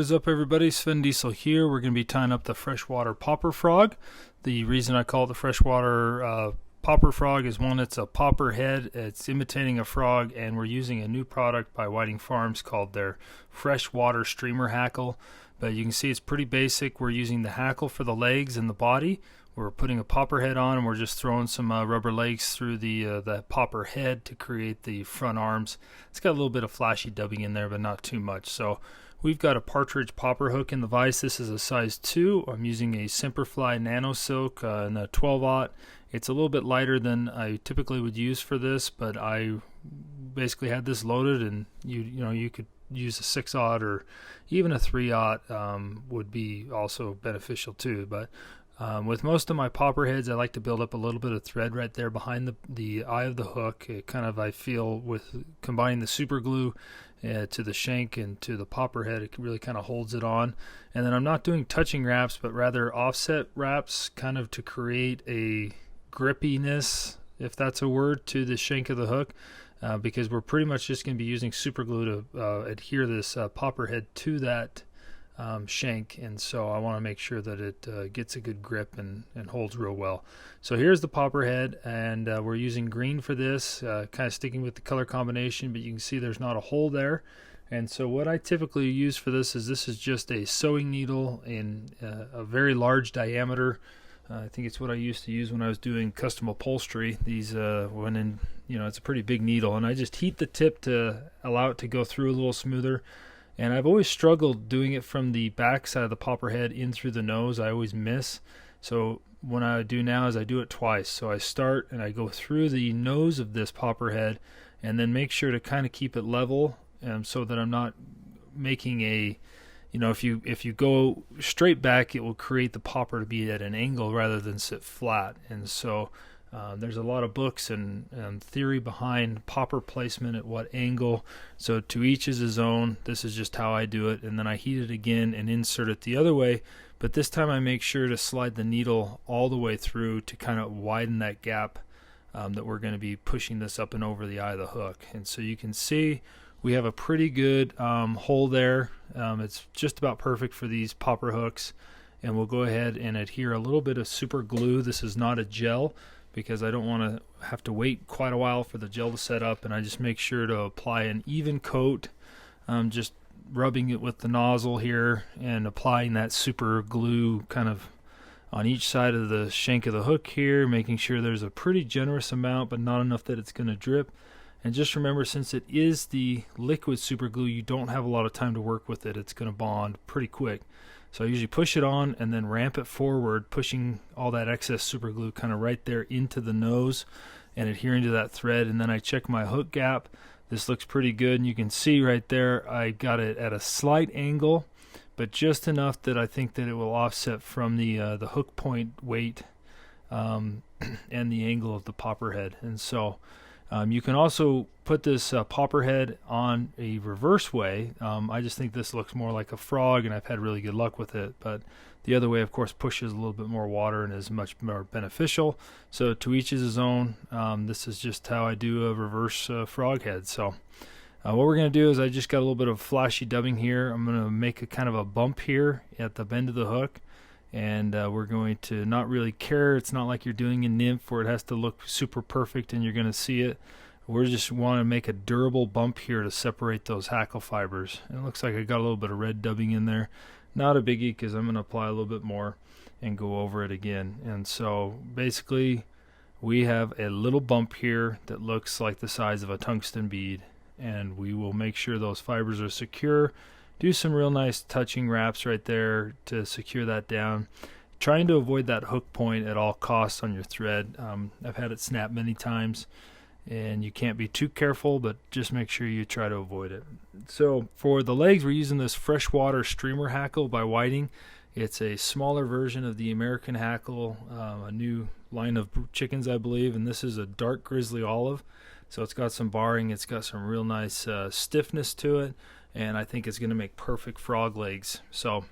is up, everybody? Sven Diesel here. We're going to be tying up the freshwater popper frog. The reason I call it the freshwater popper frog is one, it's a popper head. It's imitating a frog, and we're using a new product by Whiting Farms called their freshwater streamer hackle. But you can see it's pretty basic. We're using the hackle for the legs and the body. We're putting a popper head on, and we're just throwing some rubber legs through the popper head to create the front arms. It's got a little bit of flashy dubbing in there, but not too much. So we've got a partridge popper hook in the vise. This is a size 2. I'm using a Semperfli Nano Silk in a 12-aught. It's a little bit lighter than I typically would use for this, but I basically had this loaded, and you could use a 6-aught or even a 3-aught would be also beneficial too. But with most of my popper heads, I like to build up a little bit of thread right there behind the eye of the hook. It kind of, I feel, with combining the super glue to the shank and to the popper head, it really kind of holds it on. And then I'm not doing touching wraps, but rather offset wraps, kind of to create a grippiness, if that's a word, to the shank of the hook. Because we're pretty much just going to be using super glue to adhere this popper head to that shank, and so I want to make sure that it gets a good grip and holds real well. So here's the popper head, and we're using green for this, kind of sticking with the color combination, but you can see there's not a hole there. And so what I typically use for this is just a sewing needle in a very large diameter. I think it's what I used to use when I was doing custom upholstery. These went in, it's a pretty big needle, and I just heat the tip to allow it to go through a little smoother. And I've always struggled doing it from the back side of the popper head in through the nose. I always miss. So what I do now is I do it twice. So I start and I go through the nose of this popper head, and then make sure to kind of keep it level, so that I'm not making a, if you go straight back, it will create the popper to be at an angle rather than sit flat. And so there's a lot of books and theory behind popper placement at what angle. So to each is his own. This is just how I do it. And then I heat it again and insert it the other way. But this time I make sure to slide the needle all the way through to kind of widen that gap that we're going to be pushing this up and over the eye of the hook. And so you can see we have a pretty good hole there. It's just about perfect for these popper hooks. And we'll go ahead and adhere a little bit of super glue. This is not a gel, because I don't want to have to wait quite a while for the gel to set up, and I just make sure to apply an even coat, just rubbing it with the nozzle here and applying that super glue kind of on each side of the shank of the hook here, making sure there's a pretty generous amount but not enough that it's going to drip. And just remember, since it is the liquid super glue, you don't have a lot of time to work with it. It's going to bond pretty quick. So I usually push it on and then ramp it forward, pushing all that excess super glue kind of right there into the nose and adhering to that thread. And then I check my hook gap. This looks pretty good, and you can see right there I got it at a slight angle, but just enough that I think that it will offset from the hook point weight and the angle of the popper head. And so you can also put this popper head on a reverse way. I just think this looks more like a frog, and I've had really good luck with it. But the other way, of course, pushes a little bit more water and is much more beneficial. So to each is his own. This is just how I do a reverse frog head. So what we're going to do is I just got a little bit of flashy dubbing here. I'm going to make a kind of a bump here at the bend of the hook. And we're going to not really care. It's not like you're doing a nymph where it has to look super perfect and you're going to see it. We just want to make a durable bump here to separate those hackle fibers. And it looks like I got a little bit of red dubbing in there. Not a biggie, because I'm going to apply a little bit more and go over it again. And so basically we have a little bump here that looks like the size of a tungsten bead. And we will make sure those fibers are secure. Do some real nice touching wraps right there to secure that down. Trying to avoid that hook point at all costs on your thread. I've had it snap many times, and you can't be too careful, but just make sure you try to avoid it. So for the legs, we're using this freshwater streamer hackle by Whiting. It's a smaller version of the American hackle, a new line of chickens, I believe, and this is a dark grizzly olive. So it's got some barring, it's got some real nice stiffness to it, and I think it's going to make perfect frog legs. So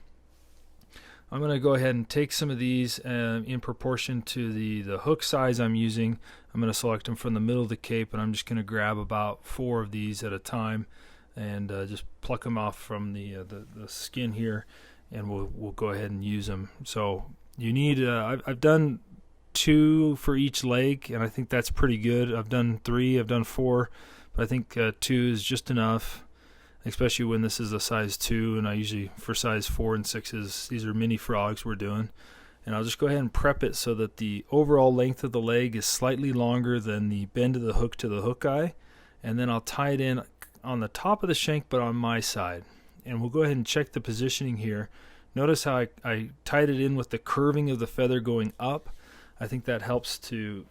I'm going to go ahead and take some of these in proportion to the hook size I'm using. I'm going to select them from the middle of the cape, and I'm just going to grab about 4 of these at a time and just pluck them off from the skin here, and we'll go ahead and use them. So you need I've done 2 for each leg, and I think that's pretty good. I've done 3, I've done 4, but I think 2 is just enough, especially when this is a size 2, and I usually, for size 4 and 6s, these are mini frogs we're doing. And I'll just go ahead and prep it so that the overall length of the leg is slightly longer than the bend of the hook to the hook eye, and then I'll tie it in on the top of the shank but on my side. And we'll go ahead and check the positioning here. Notice how I tied it in with the curving of the feather going up. I think that helps to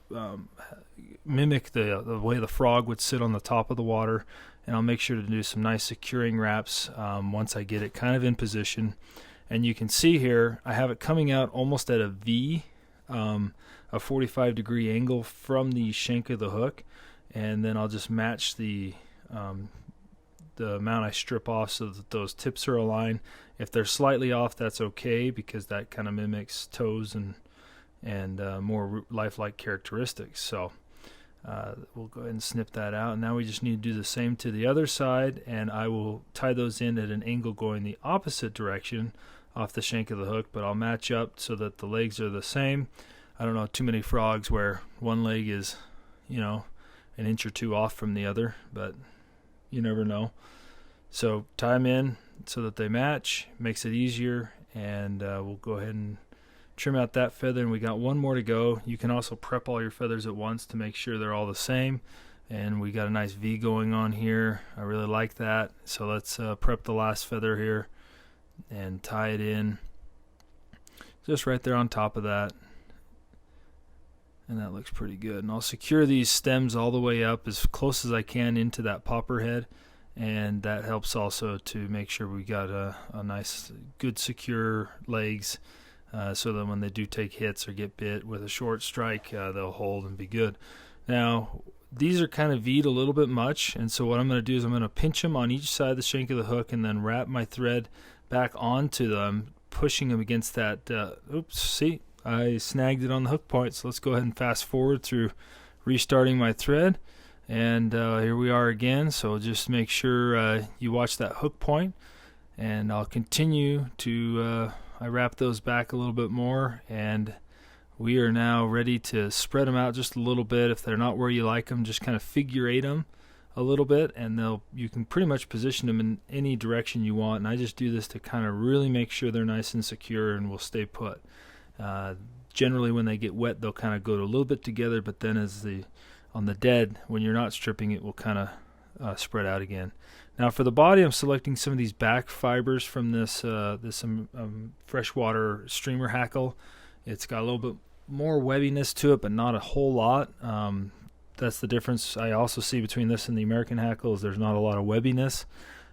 mimic the way the frog would sit on the top of the water. And I'll make sure to do some nice securing wraps once I get it kind of in position. And you can see here I have it coming out almost at a V, a 45-degree angle from the shank of the hook. And then I'll just match the amount I strip off so that those tips are aligned. If they're slightly off, that's okay, because that kind of mimics toes and more lifelike characteristics. So we'll go ahead and snip that out. And now we just need to do the same to the other side, and I will tie those in at an angle going the opposite direction off the shank of the hook, but I'll match up so that the legs are the same. I don't know too many frogs where one leg is, an inch or 2 off from the other, but you never know. So tie them in so that they match, makes it easier, and we'll go ahead and trim out that feather, and we got 1 more to go. You can also prep all your feathers at once to make sure they're all the same, and we got a nice V going on here. I really like that. So let's prep the last feather here and tie it in just right there on top of that, and that looks pretty good. And I'll secure these stems all the way up as close as I can into that popper head, and that helps also to make sure we got a nice good secure legs, so that when they do take hits or get bit with a short strike, they'll hold and be good. Now these are kind of V'd a little bit much, and so what I'm going to do is I'm going to pinch them on each side of the shank of the hook and then wrap my thread back onto them, pushing them against that oops, see, I snagged it on the hook point. So let's go ahead and fast forward through restarting my thread, and here we are again. So just make sure you watch that hook point, and I'll continue to I wrap those back a little bit more, and we are now ready to spread them out just a little bit. If they're not where you like them, just kind of figure eight them a little bit, and you can pretty much position them in any direction you want. And I just do this to kind of really make sure they're nice and secure and will stay put. Generally when they get wet, they'll kind of go to a little bit together, but then on the dead, when you're not stripping it, will kind of spread out again. Now for the body, I'm selecting some of these back fibers from this freshwater streamer hackle. It's got a little bit more webbiness to it, but not a whole lot. That's the difference I also see between this and the American hackle, is there's not a lot of webbiness,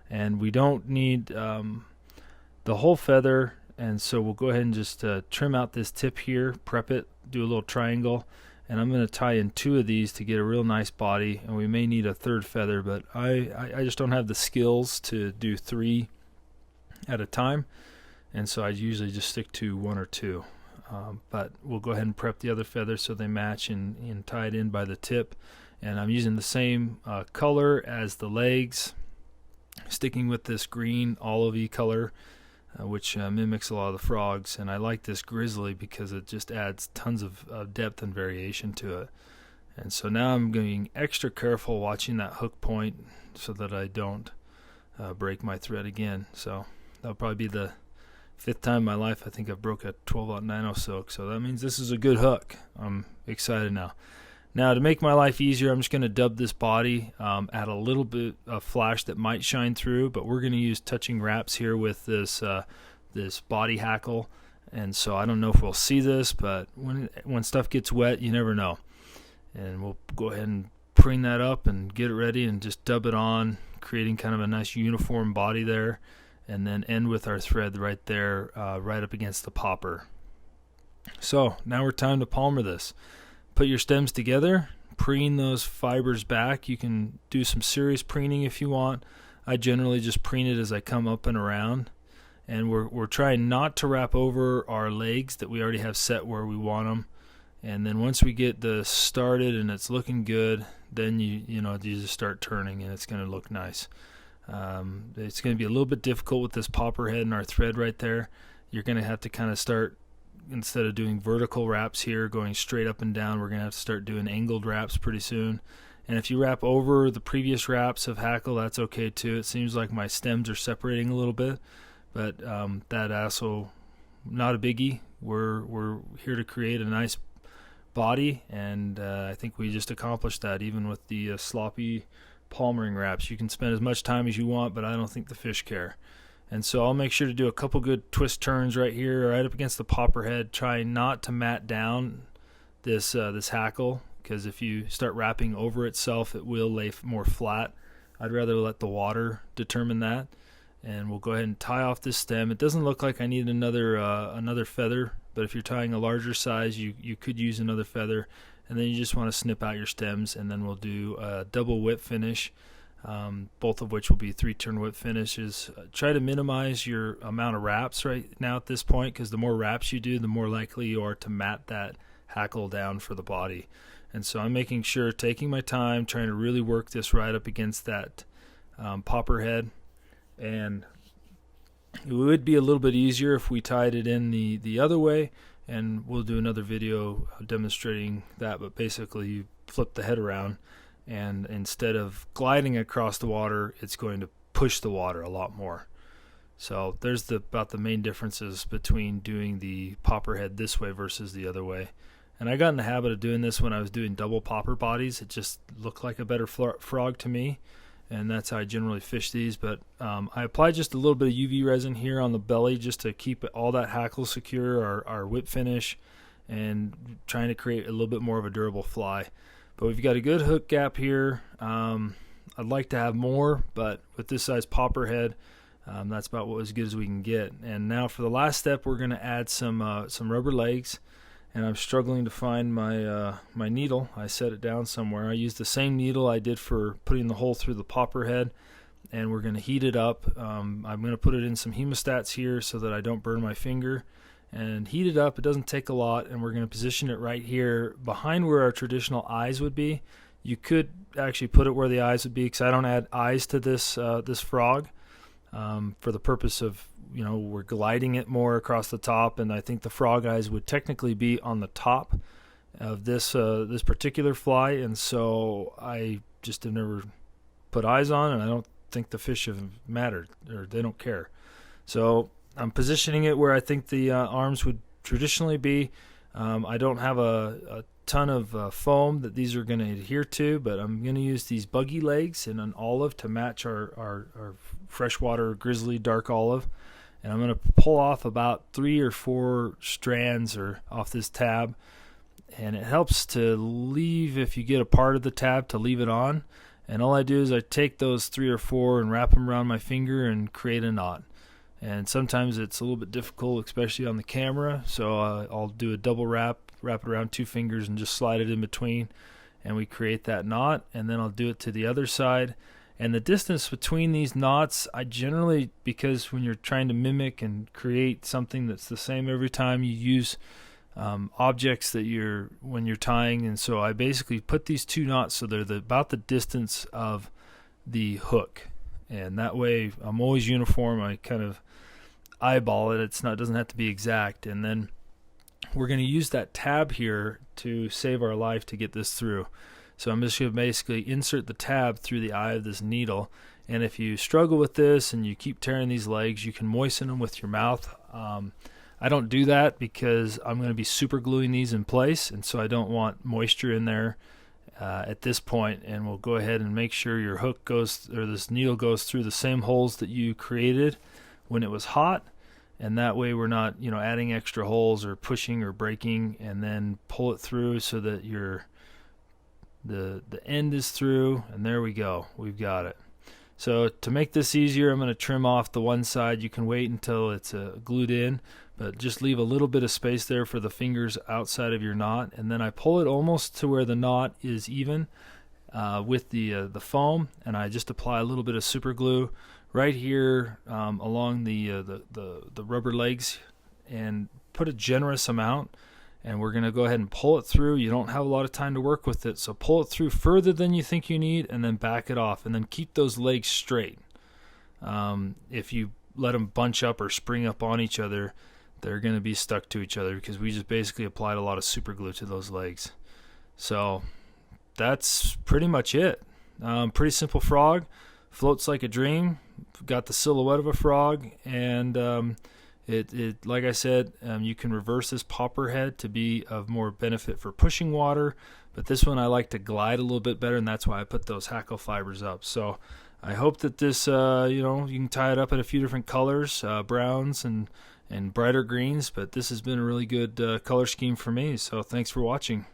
and we don't need the whole feather. And so we'll go ahead and just trim out this tip here, prep it, do a little triangle, and I'm going to tie in 2 of these to get a real nice body, and we may need a 3rd feather, but I just don't have the skills to do 3 at a time, and so I usually just stick to 1 or 2. But we'll go ahead and prep the other feathers so they match and tie it in by the tip. And I'm using the same color as the legs, sticking with this green olivey color, which mimics a lot of the frogs. And I like this grizzly because it just adds tons of depth and variation to it. And so now I'm being extra careful watching that hook point so that I don't break my thread again. So that'll probably be the 5th time in my life I think I've broke a 12-0 silk, so that means this is a good hook. I'm excited now. Now to make my life easier, I'm just going to dub this body, add a little bit of flash that might shine through, but we're going to use touching wraps here with this body hackle, and so I don't know if we'll see this, but when stuff gets wet, you never know. And we'll go ahead and preen that up and get it ready and just dub it on, creating kind of a nice uniform body there. And then end with our thread right there, right up against the popper. So now we're time to palmer this. Put your stems together, preen those fibers back. You can do some serious preening if you want. I generally just preen it as I come up and around. And we're trying not to wrap over our legs that we already have set where we want them. And then once we get this started and it's looking good, then you just start turning and it's going to look nice. It's going to be a little bit difficult with this popper head and our thread right there. You're going to have to kind of start, instead of doing vertical wraps here, going straight up and down, we're going to have to start doing angled wraps pretty soon. And if you wrap over the previous wraps of hackle, that's okay too. It seems like my stems are separating a little bit, but that also not a biggie. We're here to create a nice body, and I think we just accomplished that. Even with the sloppy palmering wraps, you can spend as much time as you want, but I don't think the fish care. And so I'll make sure to do a couple good twist turns right here, right up against the popper head. Try not to mat down this hackle, because if you start wrapping over itself, it will lay more flat. I'd rather let the water determine that. And we'll go ahead and tie off this stem. It doesn't look like I need another feather, but if you're tying a larger size, you could use another feather. And then you just want to snip out your stems, and then we'll do a double whip finish, both of which will be 3-turn whip finishes. Try to minimize your amount of wraps right now at this point, because the more wraps you do, the more likely you are to mat that hackle down for the body. And so I'm making sure, taking my time, trying to really work this right up against that popper head. And it would be a little bit easier if we tied it in the other way, and we'll do another video demonstrating that. But basically you flip the head around, and instead of gliding across the water, it's going to push the water a lot more. So there's about the main differences between doing the popper head this way versus the other way. And I got in the habit of doing this when I was doing double popper bodies. It just looked like a better frog to me, and that's how I generally fish these. But I applied just a little bit of UV resin here on the belly just to keep all that hackle secure, our whip finish, and trying to create a little bit more of a durable fly. But we've got a good hook gap here. I'd like to have more, but with this size popper head, that's about as good as we can get. And now for the last step, we're going to add some rubber legs. And I'm struggling to find my my needle. I set it down somewhere. I used the same needle I did for putting the hole through the popper head, and we're going to heat it up. I'm going to put it in some hemostats here so that I don't burn my finger, and heat it up. It doesn't take a lot, and we're going to position it right here behind where our traditional eyes would be. You could actually put it where the eyes would be, because I don't add eyes to this frog for the purpose of, we're gliding it more across the top, and I think the frog eyes would technically be on the top of this particular fly, and so I just have never put eyes on, and I don't think the fish have mattered, or they don't care. So I'm positioning it where I think the arms would traditionally be. I don't have a ton of foam that these are going to adhere to, but I'm going to use these buggy legs in an olive to match our freshwater grizzly dark olive. And I'm going to pull off about 3 or 4 strands off this tab. And it helps to leave, if you get a part of the tab, to leave it on. And all I do is I take those 3 or 4 and wrap them around my finger and create a knot. And sometimes it's a little bit difficult, especially on the camera. So I'll do a double wrap it around 2 fingers and just slide it in between. And we create that knot. And then I'll do it to the other side. And the distance between these knots, I generally, because when you're trying to mimic and create something that's the same every time, you use objects that when you're tying. And so I basically put these 2 knots so they're about the distance of the hook. And that way I'm always uniform. I kind of eyeball it. It doesn't have to be exact. And then we're going to use that tab here to save our life to get this through. So I'm just going to basically insert the tab through the eye of this needle. And if you struggle with this and you keep tearing these legs, you can moisten them with your mouth. I don't do that because I'm going to be super gluing these in place, and so I don't want moisture in there at this point. And we'll go ahead and make sure your hook this needle goes through the same holes that you created when it was hot. And that way we're not, adding extra holes or pushing or breaking, and then pull it through so that the end is through, and there we go. We've got it. So to make this easier, I'm going to trim off the one side. You can wait until it's glued in, but just leave a little bit of space there for the fingers outside of your knot, and then I pull it almost to where the knot is even with the foam, and I just apply a little bit of super glue right here along the rubber legs, and put a generous amount. And we're going to go ahead and pull it through. You don't have a lot of time to work with it, so pull it through further than you think you need, and then back it off, and then keep those legs straight. If you let them bunch up or spring up on each other, they're going to be stuck to each other because we just basically applied a lot of super glue to those legs. So that's pretty much it. Pretty simple frog, floats like a dream, got the silhouette of a frog, and it like I said, you can reverse this popper head to be of more benefit for pushing water, but this one I like to glide a little bit better, and that's why I put those hackle fibers up. So I hope that this, you can tie it up in a few different colors, browns and brighter greens, but this has been a really good color scheme for me, so thanks for watching.